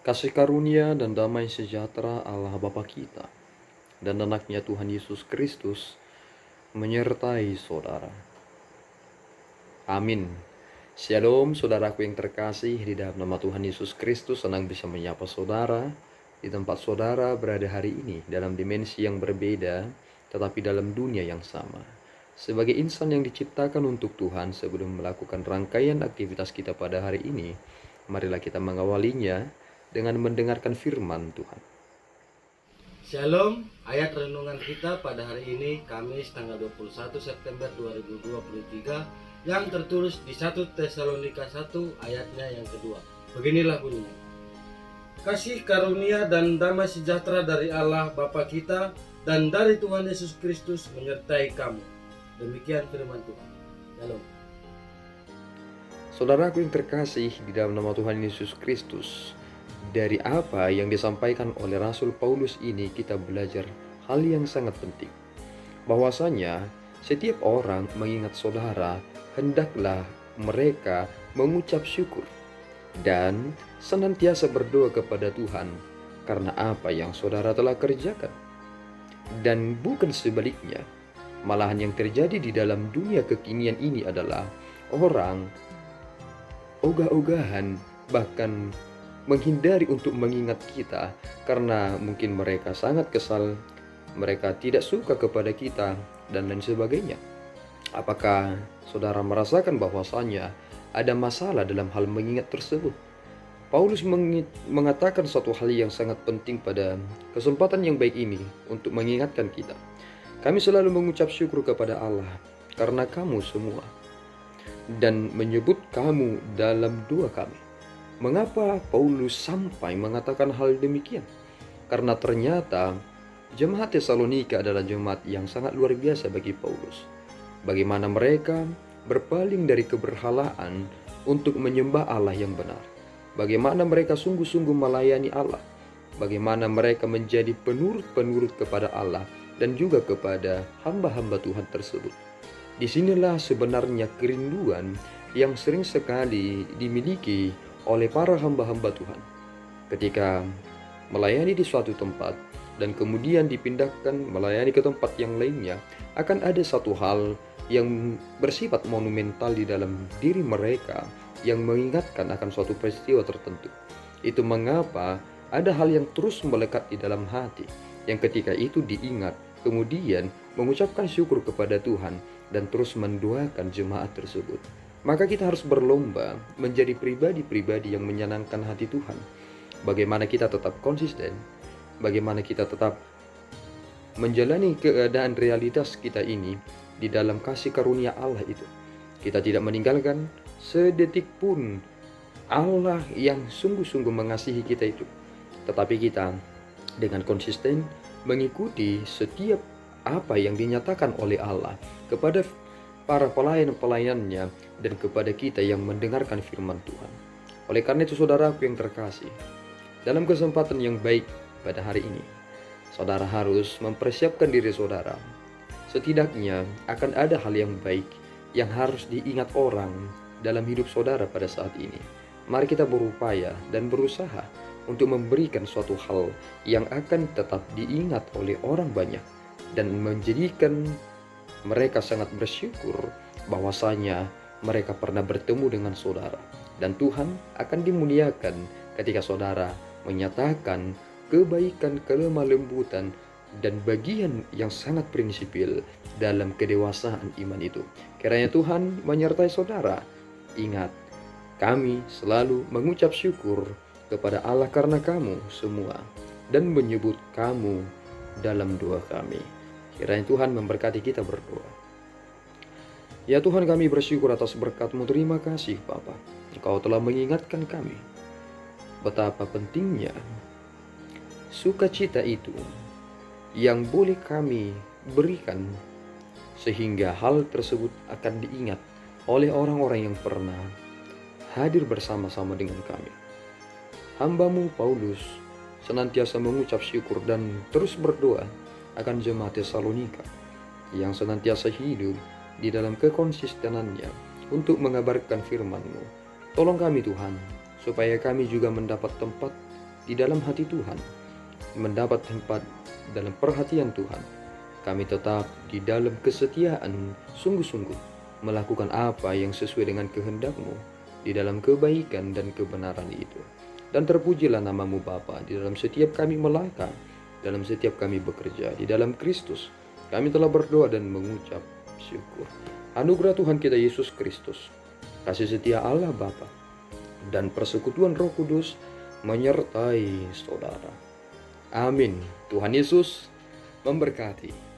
Kasih karunia dan damai sejahtera Allah Bapa kita dan anaknya Tuhan Yesus Kristus menyertai saudara. Amin. Shalom saudaraku yang terkasih, di dalam nama Tuhan Yesus Kristus senang bisa menyapa saudara di tempat saudara berada hari ini dalam dimensi yang berbeda tetapi dalam dunia yang sama. Sebagai insan yang diciptakan untuk Tuhan, sebelum melakukan rangkaian aktivitas kita pada hari ini, marilah kita mengawalinya dengan mendengarkan firman Tuhan. Shalom, ayat renungan kita pada hari ini Kamis tanggal 21 September 2023 yang tertulis di 1 Tesalonika 1 ayatnya yang kedua. Beginilah bunyinya. Kasih karunia dan damai sejahtera dari Allah Bapa kita dan dari Tuhan Yesus Kristus menyertai kamu. Demikian firman Tuhan. Shalom. Saudaraku yang terkasih di dalam nama Tuhan Yesus Kristus, dari apa yang disampaikan oleh Rasul Paulus ini kita belajar hal yang sangat penting. Bahwasanya setiap orang mengingat saudara, hendaklah mereka mengucap syukur dan senantiasa berdoa kepada Tuhan karena apa yang saudara telah kerjakan. Dan bukan sebaliknya, malahan yang terjadi di dalam dunia kekinian ini adalah orang ogah-ogahan, bahkan menghindari untuk mengingat kita karena mungkin mereka sangat kesal, mereka tidak suka kepada kita, dan lain sebagainya. Apakah saudara merasakan bahwasanya ada masalah dalam hal mengingat tersebut? Paulus mengatakan satu hal yang sangat penting pada kesempatan yang baik ini untuk mengingatkan kita. Kami selalu mengucap syukur kepada Allah karena kamu semua, dan menyebut kamu dalam doa kami. Mengapa Paulus sampai mengatakan hal demikian? Karena ternyata jemaat Tesalonika adalah jemaat yang sangat luar biasa bagi Paulus. Bagaimana mereka berpaling dari keberhalaan untuk menyembah Allah yang benar. Bagaimana mereka sungguh-sungguh melayani Allah. Bagaimana mereka menjadi penurut-penurut kepada Allah dan juga kepada hamba-hamba Tuhan tersebut. Disinilah sebenarnya kerinduan yang sering sekali dimiliki oleh para hamba-hamba Tuhan. Ketika melayani di suatu tempat dan kemudian dipindahkan melayani ke tempat yang lainnya, akan ada satu hal yang bersifat monumental di dalam diri mereka yang mengingatkan akan suatu peristiwa tertentu. Itu mengapa ada hal yang terus melekat di dalam hati, yang ketika itu diingat, kemudian mengucapkan syukur kepada Tuhan dan terus mendoakan jemaat tersebut. Maka kita harus berlomba menjadi pribadi-pribadi yang menyenangkan hati Tuhan. Bagaimana kita tetap konsisten, bagaimana kita tetap menjalani keadaan realitas kita ini di dalam kasih karunia Allah itu. Kita tidak meninggalkan sedetik pun Allah yang sungguh-sungguh mengasihi kita itu. Tetapi kita dengan konsisten mengikuti setiap apa yang dinyatakan oleh Allah kepada para pelayan-pelayannya dan kepada kita yang mendengarkan firman Tuhan. Oleh karena itu saudaraku yang terkasih, dalam kesempatan yang baik pada hari ini, saudara harus mempersiapkan diri saudara. Setidaknya akan ada hal yang baik yang harus diingat orang dalam hidup saudara pada saat ini. Mari kita berupaya dan berusaha untuk memberikan suatu hal yang akan tetap diingat oleh orang banyak dan menjadikan mereka sangat bersyukur bahwasanya mereka pernah bertemu dengan saudara, dan Tuhan akan dimuliakan ketika saudara menyatakan kebaikan, kelemah lembutan, dan bagian yang sangat prinsipil dalam kedewasaan iman itu. Kiranya Tuhan menyertai saudara. Ingat, kami selalu mengucap syukur kepada Allah karena kamu semua dan menyebut kamu dalam doa kami. Kiranya Tuhan memberkati kita berdoa. Ya Tuhan, kami bersyukur atas berkat-Mu. Terima kasih Bapa, Engkau telah mengingatkan kami betapa pentingnya sukacita itu yang boleh kami berikan, sehingga hal tersebut akan diingat oleh orang-orang yang pernah hadir bersama-sama dengan kami. Hamba-Mu Paulus senantiasa mengucap syukur dan terus berdoa akan jemaat Tesalonika yang senantiasa hidup di dalam kekonsistenannya untuk mengabarkan firman-Mu. Tolong kami Tuhan, supaya kami juga mendapat tempat di dalam hati Tuhan, mendapat tempat dalam perhatian Tuhan. Kami tetap di dalam kesetiaan sungguh-sungguh melakukan apa yang sesuai dengan kehendak-Mu di dalam kebaikan dan kebenaran itu. Dan terpujilah nama-Mu Bapa di dalam setiap kami melangkah, dalam setiap kami bekerja di dalam Kristus. Kami telah berdoa dan mengucap syukur. Anugerah Tuhan kita Yesus Kristus, kasih setia Allah Bapa, dan persekutuan Roh Kudus menyertai saudara. Amin. Tuhan Yesus memberkati.